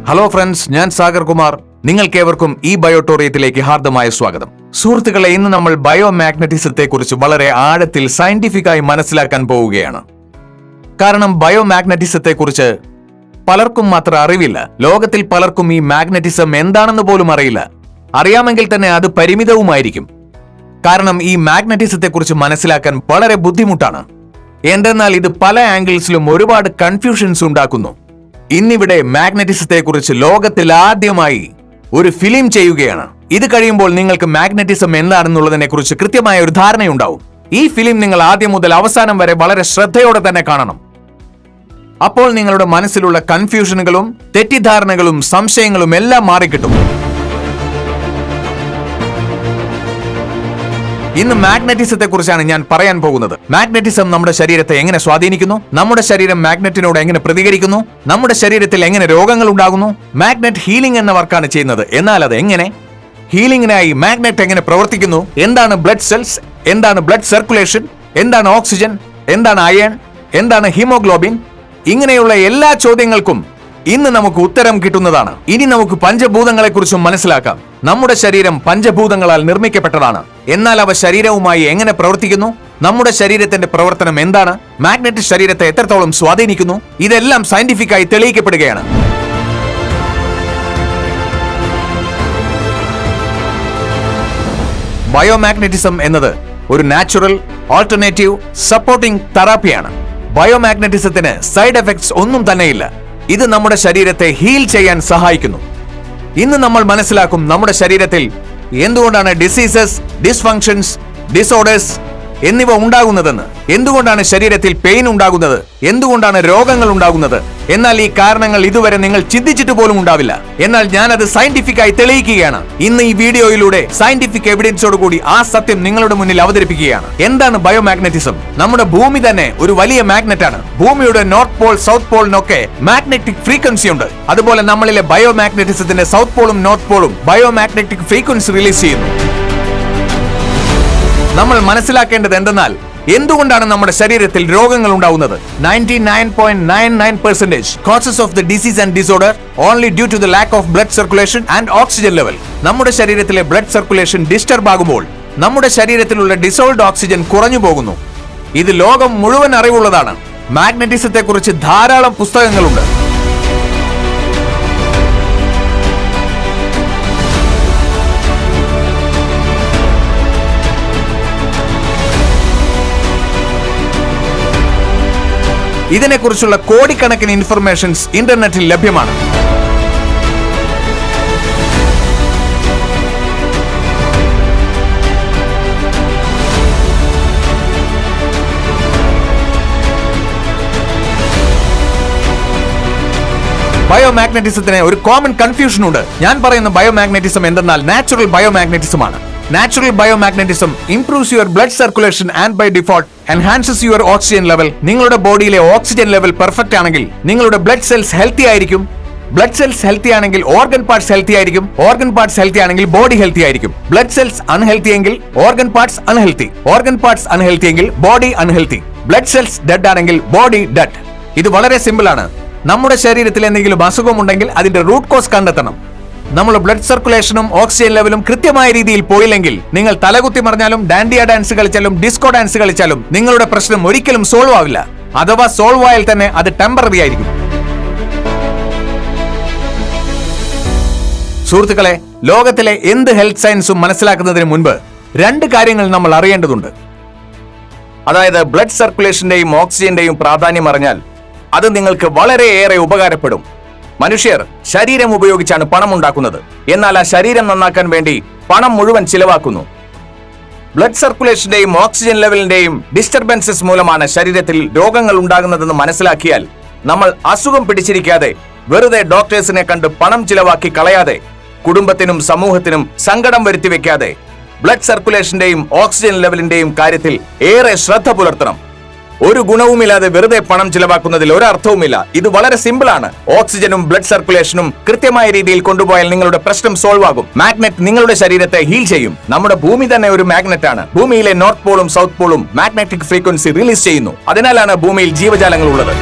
Hello friends, ഞാൻ സാഗർ കുമാർ. നിങ്ങൾക്കേവർക്കും ഈ ബയോട്ടോറിയത്തിലേക്ക് ഹാർദമായ സ്വാഗതം. സുഹൃത്തുക്കളെ, ഇന്ന് നമ്മൾ ബയോമാഗ്നറ്റിസത്തെ കുറിച്ച് വളരെ ആഴത്തിൽ സയന്റിഫിക്കായി മനസ്സിലാക്കാൻ പോവുകയാണ്. കാരണം ബയോമാഗ്നറ്റിസത്തെ കുറിച്ച് പലർക്കും മാത്രം അറിവില്ല. ലോകത്തിൽ പലർക്കും ഈ മാഗ്നറ്റിസം എന്താണെന്ന് പോലും അറിയില്ല. അറിയാമെങ്കിൽ തന്നെ അത് പരിമിതവുമായിരിക്കും. കാരണം ഈ മാഗ്നറ്റിസത്തെ കുറിച്ച് മനസ്സിലാക്കാൻ വളരെ ബുദ്ധിമുട്ടാണ്. എന്തെന്നാൽ ഇത് പല ആംഗിൾസിലും ഒരുപാട് കൺഫ്യൂഷൻസ് ഉണ്ടാക്കുന്നു. ഇന്നിവിടെ മാഗ്നറ്റിസത്തെ കുറിച്ച് ലോകത്തിൽ ആദ്യമായി ഒരു ഫിലിം ചെയ്യുകയാണ്. ഇത് കഴിയുമ്പോൾ നിങ്ങൾക്ക് മാഗ്നറ്റിസം എന്താണെന്നുള്ളതിനെ കുറിച്ച് കൃത്യമായ ഒരു ധാരണയുണ്ടാവും. ഈ ഫിലിം നിങ്ങൾ ആദ്യം മുതൽ അവസാനം വരെ വളരെ ശ്രദ്ധയോടെ തന്നെ കാണണം. അപ്പോൾ നിങ്ങളുടെ മനസ്സിലുള്ള കൺഫ്യൂഷനുകളും തെറ്റിദ്ധാരണകളും സംശയങ്ങളും എല്ലാം മാറിക്കിട്ടും. ഇന്ന് മാഗ്നറ്റിസത്തെ കുറിച്ചാണ് ഞാൻ പറയാൻ പോകുന്നത്. മാഗ്നറ്റിസം നമ്മുടെ ശരീരത്തെ എങ്ങനെ സ്വാധീനിക്കുന്നു, നമ്മുടെ ശരീരം മാഗ്നറ്റിനോട് എങ്ങനെ പ്രതികരിക്കുന്നു, നമ്മുടെ ശരീരത്തിൽ എങ്ങനെ രോഗങ്ങൾ ഉണ്ടാകുന്നു. മാഗ്നറ്റ് ഹീലിംഗ് എന്ന വർക്കാണ് ചെയ്യുന്നത്. എന്നാൽ അത് എങ്ങനെ? ഹീലിംഗിനായി മാഗ്നറ്റ് എങ്ങനെ പ്രവർത്തിക്കുന്നു, എന്താണ് ബ്ലഡ് സെൽസ്, എന്താണ് ബ്ലഡ് സർക്കുലേഷൻ, എന്താണ് ഓക്സിജൻ, എന്താണ് അയൺ, എന്താണ് ഹീമോഗ്ലോബിൻ, ഇങ്ങനെയുള്ള എല്ലാ ചോദ്യങ്ങൾക്കും ഇന്ന് നമുക്ക് ഉത്തരം കിട്ടുന്നതാണ്. ഇനി നമുക്ക് പഞ്ചഭൂതങ്ങളെ കുറിച്ചും മനസ്സിലാക്കാം. നമ്മുടെ ശരീരം പഞ്ചഭൂതങ്ങളാൽ നിർമ്മിക്കപ്പെട്ടതാണ്. എന്നാൽ അവ ശരീരവുമായി എങ്ങനെ പ്രവർത്തിക്കുന്നു, നമ്മുടെ ശരീരത്തിന്റെ പ്രവർത്തനം എന്താണ്, മാഗ്നറ്റ് ശരീരത്തെ എത്രത്തോളം സ്വാധീനിക്കുന്നു, ഇതെല്ലാം സയന്റിഫിക്കായി തെളിയിക്കപ്പെടുകയാണ്. ബയോമാഗ്നറ്റിസം എന്നത് ഒരു നാച്ചുറൽ ആൾട്ടർനേറ്റീവ് സപ്പോർട്ടിംഗ് തെറാപ്പിയാണ്. ബയോമാഗ്നറ്റിസത്തിന് സൈഡ് എഫക്ട്സ് ഒന്നും തന്നെയില്ല. ഇത് നമ്മുടെ ശരീരത്തെ ഹീൽ ചെയ്യാൻ സഹായിക്കുന്നു. ഇന്ന് നമ്മൾ മനസ്സിലാക്കും നമ്മുടെ ശരീരത്തിൽ എന്തുകൊണ്ടാണ് ഡിസീസസ്, ഡിസ്ഫങ്ഷൻസ്, ഡിസോർഡേഴ്സ് എന്നിവ ഉണ്ടാകുന്നതെന്ന്. എന്തുകൊണ്ടാണ് ശരീരത്തിൽ പെയിൻ ഉണ്ടാകുന്നത്, എന്തുകൊണ്ടാണ് രോഗങ്ങൾ ഉണ്ടാകുന്നത്. എന്നാൽ ഈ കാരണങ്ങൾ ഇതുവരെ നിങ്ങൾ ചിന്തിച്ചിട്ട് പോലും ഉണ്ടാവില്ല. എന്നാൽ ഞാനത് സയന്റിഫിക്കായി തെളിയിക്കുകയാണ്. ഇന്ന് ഈ വീഡിയോയിലൂടെ സയന്റിഫിക് എവിഡൻസോട് കൂടി ആ സത്യം നിങ്ങളുടെ മുന്നിൽ അവതരിപ്പിക്കുകയാണ്. എന്താണ് ബയോമാഗ്നറ്റിസം? നമ്മുടെ ഭൂമി തന്നെ ഒരു വലിയ മാഗ്നറ്റ് ആണ്. ഭൂമിയുടെ നോർത്ത് പോൾ, സൗത്ത് പോളിനൊക്കെ മാഗ്നറ്റിക് ഫ്രീക്വൻസി ഉണ്ട്. അതുപോലെ നമ്മളിലെ ബയോമാഗ്നറ്റിസത്തിന്റെ സൗത്ത് പോളും നോർത്ത് പോളും ബയോമാഗ്നറ്റിക് ഫ്രീക്വൻസി റിലീസ് ചെയ്യുന്നു. നമ്മൾ മനസ്സിലാക്കേണ്ടത് എന്തെന്നാൽ എന്തുകൊണ്ടാണ് നമ്മുടെ ശരീരത്തിൽ രോഗങ്ങൾ ഉണ്ടാവുന്നത്? 99.99% causes of the disease and disorder only due to the lack of blood circulation and oxygen level. നമ്മുടെ ശരീരത്തിലെ ബ്ലഡ് സർക്കുലേഷൻ ഡിസ്റ്റർബ് ആകുമ്പോൾ നമ്മുടെ ശരീരത്തിലുള്ള ഡിസോൾവ്ഡ് ഓക്സിജൻ കുറഞ്ഞു പോകുന്നു. ഇത് ലോകം മുഴുവൻ അറിവുള്ളതാണ്. മാഗ്നറ്റിസത്തെ കുറിച്ച് ധാരാളം പുസ്തകങ്ങളുണ്ട്. ഇതിനെക്കുറിച്ചുള്ള കോടിക്കണക്കിന് ഇൻഫർമേഷൻസ് ഇന്റർനെറ്റിൽ ലഭ്യമാണ്. ബയോമാഗ്നറ്റിസത്തിന് ഒരു കോമൺ കൺഫ്യൂഷൻ ഉണ്ട്. ഞാൻ പറയുന്ന ബയോമാഗ്നറ്റിസം എന്തെന്നാൽ നാച്ചുറൽ ബയോമാഗ്നറ്റിസം ആണ്. Natural biomagnetism improves your blood circulation and by default enhances your oxygen level. നിങ്ങളുടെ ബോഡിയിലെ ഓക്സിജൻ ലെവൽ പെർഫെക്റ്റ് ആണെങ്കിൽ നിങ്ങളുടെ ബ്ലഡ് സെൽസ് ഹെൽത്തി ആയിരിക്കും. ബ്ലഡ് സെൽസ് ഹെൽത്തി ആണെങ്കിൽ ഓർഗൻ പാർട്സ് ഹെൽത്തി ആയിരിക്കും. ഓർഗൻ പാർട്സ് ഹെൽത്തി ആണെങ്കിൽ ബോഡി ഹെൽത്തി ആയിരിക്കും. Blood cells unhealthy എങ്കിൽ organ parts unhealthy. Organ parts unhealthy എങ്കിൽ body unhealthy. Blood cells dead ആണെങ്കിൽ ബോഡി ഡെഡ്. ഇത് വളരെ സിമ്പിൾ ആണ്. നമ്മുടെ ശരീരത്തിൽ എന്തെങ്കിലും അസുഖമുണ്ടെങ്കിൽ അതിന്റെ റൂട്ട് കോസ് കണ്ടെത്തണം. നമ്മുടെ ബ്ലഡ് സർക്കുലേഷനും ഓക്സിജൻ ലെവലും കൃത്യമായ രീതിയിൽ പോയില്ലെങ്കിൽ നിങ്ങൾ തലകുത്തി മറിഞ്ഞാലും ഡാൻഡിയ ഡാൻസ് കളിച്ചാലും ഡിസ്കോ ഡാൻസ് കളിച്ചാലും നിങ്ങളുടെ പ്രശ്നം ഒരിക്കലും സോൾവ് ആവില്ല. അഥവാ സോൾവ് ആയാൽ തന്നെ അത് ടെമ്പററി ആയിരിക്കും. സുഹൃത്തുക്കളെ, ലോകത്തിലെ എന്ത് ഹെൽത്ത് സയൻസും മനസ്സിലാക്കുന്നതിന് മുൻപ് രണ്ട് കാര്യങ്ങൾ നമ്മൾ അറിയേണ്ടതുണ്ട്. അതായത് ബ്ലഡ് സർക്കുലേഷന്റെയും ഓക്സിജന്റെയും പ്രാധാന്യം അറിഞ്ഞാൽ അത് നിങ്ങൾക്ക് വളരെയേറെ ഉപകാരപ്പെടും. മനുഷ്യർ ശരീരം ഉപയോഗിച്ചാണ് പണം ഉണ്ടാക്കുന്നത്. എന്നാൽ ആ ശരീരം നന്നാക്കാൻ വേണ്ടി പണം മുഴുവൻ ചിലവാക്കുന്നു. ബ്ലഡ് സർക്കുലേഷന്റെയും ഓക്സിജൻ ലെവലിന്റെയും ഡിസ്റ്റർബൻസസ് മൂലമാണ് ശരീരത്തിൽ രോഗങ്ങൾ ഉണ്ടാകുന്നതെന്ന് മനസ്സിലാക്കിയാൽ നമ്മൾ അസുഖം പിടിച്ചിരിക്കാതെ വെറുതെ ഡോക്ടേഴ്സിനെ കണ്ട് പണം ചിലവാക്കി കളയാതെ കുടുംബത്തിനും സമൂഹത്തിനും സങ്കടം വരുത്തി വെക്കാതെ ബ്ലഡ് സർക്കുലേഷന്റെയും ഓക്സിജൻ ലെവലിന്റെയും കാര്യത്തിൽ ഏറെ ശ്രദ്ധ പുലർത്തണം. ഒരു ഗുണവുമില്ലാതെ വെറുതെ പണം ചിലവാക്കുന്നതിൽ ഒരർത്ഥവുമില്ല. ഇത് വളരെ സിമ്പിൾ ആണ്. ഓക്സിജനും ബ്ലഡ് സർക്കുലേഷനും കൃത്യമായ രീതിയിൽ കൊണ്ടുപോയാൽ നിങ്ങളുടെ പ്രശ്നം സോൾവ് ആകും. മാഗ്നറ്റ് നിങ്ങളുടെ ശരീരത്തെ ഹീൽ ചെയ്യും. നമ്മുടെ ഭൂമി തന്നെ ഒരു മാഗ്നറ്റ് ആണ്. ഭൂമിയിലെ നോർത്ത് പോളും സൗത്ത് പോളും മാഗ്നറ്റിക് ഫ്രീക്വൻസി റിലീസ് ചെയ്യുന്നു. അതിനാലാണ് ഭൂമിയിൽ ജീവജാലങ്ങൾ ഉള്ളത്.